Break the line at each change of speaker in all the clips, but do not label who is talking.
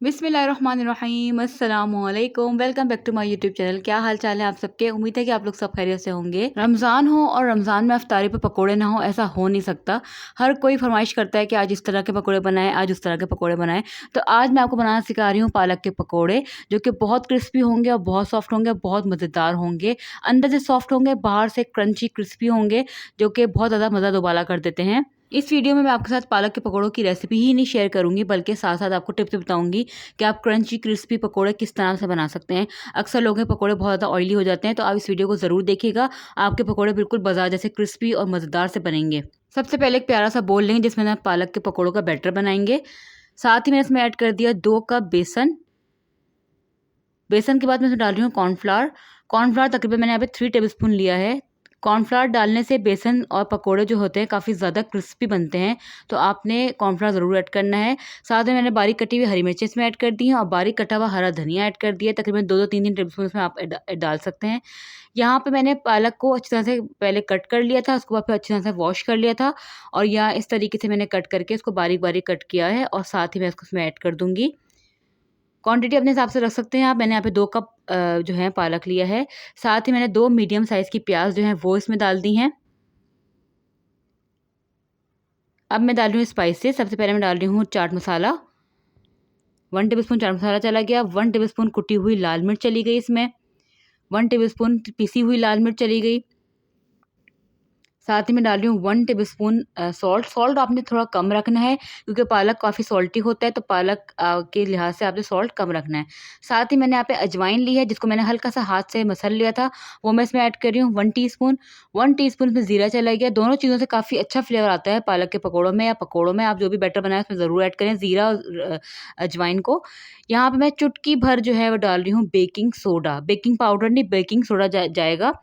बिस्मिल्लाहिर्रहमानिर्रहीम अस्सलामुअलैकुम। Welcome back to my YouTube channel. क्या हाल चाल है आप सबके? उम्मीद है कि आप लोग सब खैरियत से होंगे। रमज़ान हो और रमज़ान में अफ्तारी पे पकोड़े ना हो, ऐसा हो नहीं सकता। हर कोई फरमाइश करता है कि आज इस तरह के पकोड़े बनाएं, आज उस तरह के पकोड़े बनाएं। तो आज मैं आपको बनाना सिखा रही हूँ पालक के पकोड़े, जो कि बहुत क्रिस्पी होंगे और बहुत सॉफ्ट होंगे, बहुत मज़ेदार होंगे। अंदर से सॉफ्ट होंगे, बाहर से क्रंची क्रिस्पी होंगे, जो कि बहुत ज़्यादा मज़ा दोबाला कर देते हैं। इस वीडियो में मैं आपके साथ पालक के पकोड़ों की रेसिपी ही नहीं शेयर करूंगी, बल्कि साथ साथ आपको टिप्स बताऊंगी कि आप क्रंची क्रिस्पी पकोड़े किस तरह से बना सकते हैं। अक्सर लोगों के पकोड़े बहुत ज़्यादा ऑयली हो जाते हैं, तो आप इस वीडियो को ज़रूर देखिएगा। आपके पकोड़े बिल्कुल बाजार जैसे क्रिस्पी और मज़ेदार से बनेंगे। सबसे पहले एक प्यारा सा बोल लेंगे जिसमें आप पालक के पकोड़ों का बैटर बनाएंगे। साथ ही मैंने इसमें ऐड कर दिया 2 कप बेसन। बेसन के बाद मैं इसमें डाल रही हूँ कॉर्नफ्लावर। कॉर्नफ्लावर तकरीबन मैंने यहाँ पे 3 टेबल स्पून लिया है। कॉर्नफ्लावर डालने से बेसन और पकोड़े जो होते हैं काफ़ी ज़्यादा क्रिस्पी बनते हैं, तो आपने कॉर्नफ्लावर ज़रूर ऐड करना है। साथ में मैंने बारीक कटी हुई हरी मिर्चें इसमें ऐड कर दी हैं और बारीक कटा हुआ हरा धनिया ऐड कर दिया। तकरीबन 2-2 3-3 टेबल स्पून इसमें आप डाल सकते हैं। यहाँ पे मैंने पालक को अच्छी तरह से पहले कट कर लिया था, उसके बाद फिर अच्छी तरह से वॉश कर लिया था और यहाँ इस तरीके से मैंने कट करके इसको बारीक-बारीक कट किया है और साथ ही मैं इसको इसमें ऐड कर दूँगी। क्वांटिटी अपने हिसाब से रख सकते हैं आप। मैंने यहाँ पे 2 कप जो है पालक लिया है। साथ ही मैंने 2 मीडियम साइज़ की प्याज जो है वो इसमें डाल दी हैं। अब मैं डाल रही हूँ स्पाइसेस। सबसे पहले मैं डाल रही हूँ चाट मसाला। 1 टेबलस्पून चाट मसाला चला गया। 1 टेबलस्पून कुटी हुई लाल मिर्च चली गई इसमें। 1 टेबलस्पून पिसी हुई लाल मिर्च चली गई। साथ ही मैं डाल रही हूँ 1 टेबलस्पून सॉल्ट। सॉल्ट आपने थोड़ा कम रखना है क्योंकि पालक काफ़ी सॉल्टी होता है, तो पालक के लिहाज से आपने सॉल्ट कम रखना है। साथ ही मैंने यहाँ पे अजवाइन ली है, जिसको मैंने हल्का सा हाथ से मसल लिया था, वो मैं इसमें ऐड कर रही हूँ 1 टीस्पून। 1 टीस्पून इसमें ज़ीरा चला गया। दोनों चीज़ों से काफ़ी अच्छा फ्लेवर आता है पालक के पकौड़ों में या पकौड़ों में। आप जो भी बैटर बनाएं उसमें ज़रूर ऐड करें ज़ीरा और अजवाइन को। यहाँ पे मैं चुटकी भर जो है वो डाल रही हूँ बेकिंग सोडा। बेकिंग पाउडर नहीं, बेकिंग सोडा जाएगा।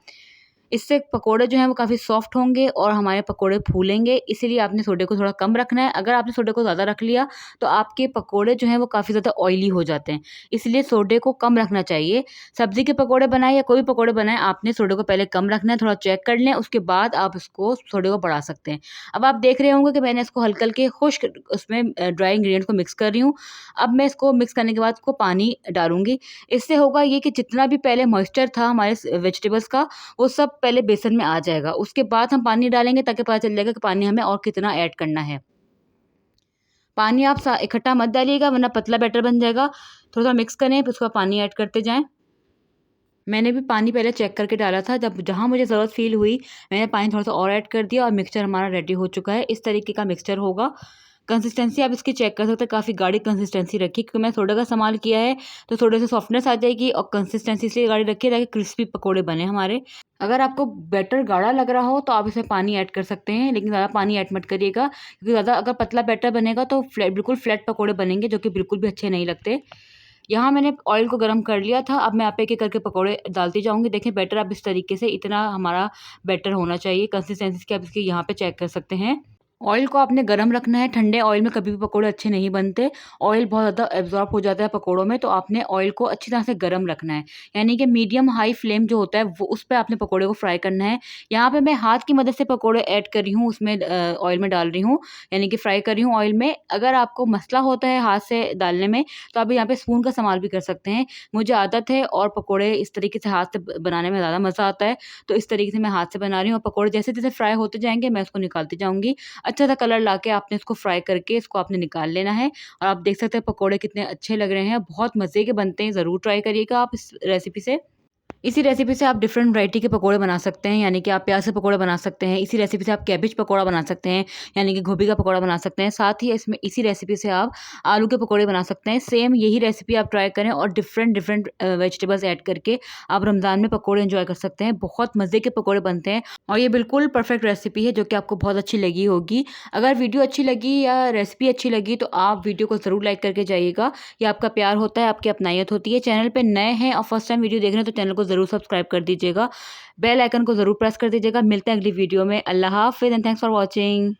इससे पकोड़े जो हैं वो काफ़ी सॉफ्ट होंगे और हमारे पकोड़े फूलेंगे, इसीलिए आपने सोडे को थोड़ा कम रखना है। अगर आपने सोडे को ज़्यादा रख लिया तो आपके पकोड़े जो हैं वो काफ़ी ज़्यादा ऑयली हो जाते हैं, इसलिए सोडे को कम रखना चाहिए। सब्ज़ी के पकोड़े बनाएं या कोई भी पकोड़े बनाएं, आपने सोडे को पहले कम रखना है, थोड़ा चेक कर लें, उसके बाद आप इसको सोडे को बढ़ा सकते हैं। अब आप देख रहे होंगे कि मैंने इसको हल्के-हल्के खुश्क उसमें ड्राई इंग्रीडिएंट्स को मिक्स कर रही हूँ। अब मैं इसको मिक्स करने के बाद इसको पानी डालूँगी। इससे होगा ये कि जितना भी पहले मॉइस्चर था हमारे वेजिटेबल्स का, वो सब पहले बेसन में आ जाएगा। उसके बाद हम पानी डालेंगे ताकि पता चल जाएगा कि पानी हमें और कितना ऐड करना है। पानी आप सा इकट्ठा मत डालिएगा वरना पतला बैटर बन जाएगा। थोड़ा-थोड़ा मिक्स करें फिर उसके बाद पानी ऐड करते जाएँ। मैंने भी पानी पहले चेक करके डाला था, जब जहाँ मुझे ज़रूरत फ़ील हुई मैंने पानी थोड़ा-सा और ऐड कर दिया और मिक्सचर हमारा रेडी हो चुका है। इस तरीके का मिक्सचर होगा। कंसिस्टेंसी आप इसकी चेक कर सकते हैं, काफ़ी गाढ़ी कंसिस्टेंसी रखी क्योंकि मैं सोडा का इस्तेमाल किया है, तो थोड़े से सॉफ्टनेस आ जाएगी और कंसिस्टेंसी इसलिए गाढ़ी रखी है ताकि क्रिस्पी पकोड़े बने हमारे। अगर आपको बैटर गाढ़ा लग रहा हो तो आप इसमें पानी ऐड कर सकते हैं, लेकिन ज़्यादा पानी ऐड मत करिएगा क्योंकि ज़्यादा अगर पतला बैटर बनेगा तो बिल्कुल फ्लैट पकोड़े बनेंगे, जो कि बिल्कुल भी अच्छे नहीं लगते। यहाँ मैंने ऑयल को गरम कर लिया था। अब मैं आप एक-एक करके पकोड़े डालती जाऊँगी। देखिए बैटर अब इस तरीके से इतना हमारा बैटर होना चाहिए। कंसिस्टेंसी इसकी आप इसकी यहाँ पे चेक कर सकते हैं। ऑयल को आपने गरम रखना है, ठंडे ऑयल में कभी भी पकोड़े अच्छे नहीं बनते। ऑयल बहुत ज़्यादा एब्ज़ॉर्ब हो जाता है पकोड़ों में, तो आपने ऑयल को अच्छी तरह से गरम रखना है। यानी कि मीडियम हाई फ्लेम जो होता है वो उस पे आपने पकोड़े को फ्राई करना है। यहाँ पे मैं हाथ की मदद से पकोड़े ऐड कर रही हूँ, उसमें ऑयल में डाल रही हूँ, यानी कि फ्राई कर रही हूँ ऑयल में। अगर आपको मसला होता है हाथ से डालने में तो आप यहाँ पे स्पून का इस्तेमाल भी कर सकते हैं। मुझे आदत है और पकोड़े इस तरीके से हाथ से बनाने में ज़्यादा मज़ा आता है, तो इस तरीके से मैं हाथ से बना रही हूँ और पकोड़े जैसे-जैसे फ्राई होते जाएँगे मैं उसको निकालती जाऊँगी। अच्छा सा कलर लाके आपने इसको फ्राई करके इसको आपने निकाल लेना है और आप देख सकते हैं पकोड़े कितने अच्छे लग रहे हैं, बहुत मज़े के बनते हैं। ज़रूर ट्राई करिएगा आप इस रेसिपी से। इसी रेसिपी से आप डिफरेंट वैरायटी के पकोड़े बना सकते हैं, यानी कि आप प्याज के पकोड़े बना सकते हैं। इसी रेसिपी से आप कैबेज पकोड़ा बना सकते हैं, यानी कि गोभी का पकोड़ा बना सकते हैं। साथ ही इसमें इसी रेसिपी से आप आलू के पकोड़े बना सकते हैं। सेम यही रेसिपी आप ट्राई करें और डिफरेंट डिफरेंट वेजिटेबल्स ऐड करके आप रमज़ान में पकोड़े एंजॉय कर सकते हैं। बहुत मज़े के पकोड़े बनते हैं और ये बिल्कुल परफेक्ट रेसिपी है जो कि आपको बहुत अच्छी लगी होगी। अगर वीडियो अच्छी लगी या रेसिपी अच्छी लगी तो आप वीडियो को ज़रूर लाइक करके जाइएगा। ये आपका प्यार होता है, आपकी अपनायत होती है। चैनल पे नए हैं और फर्स्ट टाइम वीडियो देख रहे हैं तो चैनल को ज़रूर सब्सक्राइब कर दीजिएगा। बेल आइकन को ज़रूर प्रेस कर दीजिएगा। मिलते हैं अगली वीडियो में। अल्लाह हाफ़िज़ एंड थैंक्स फॉर वॉचिंग।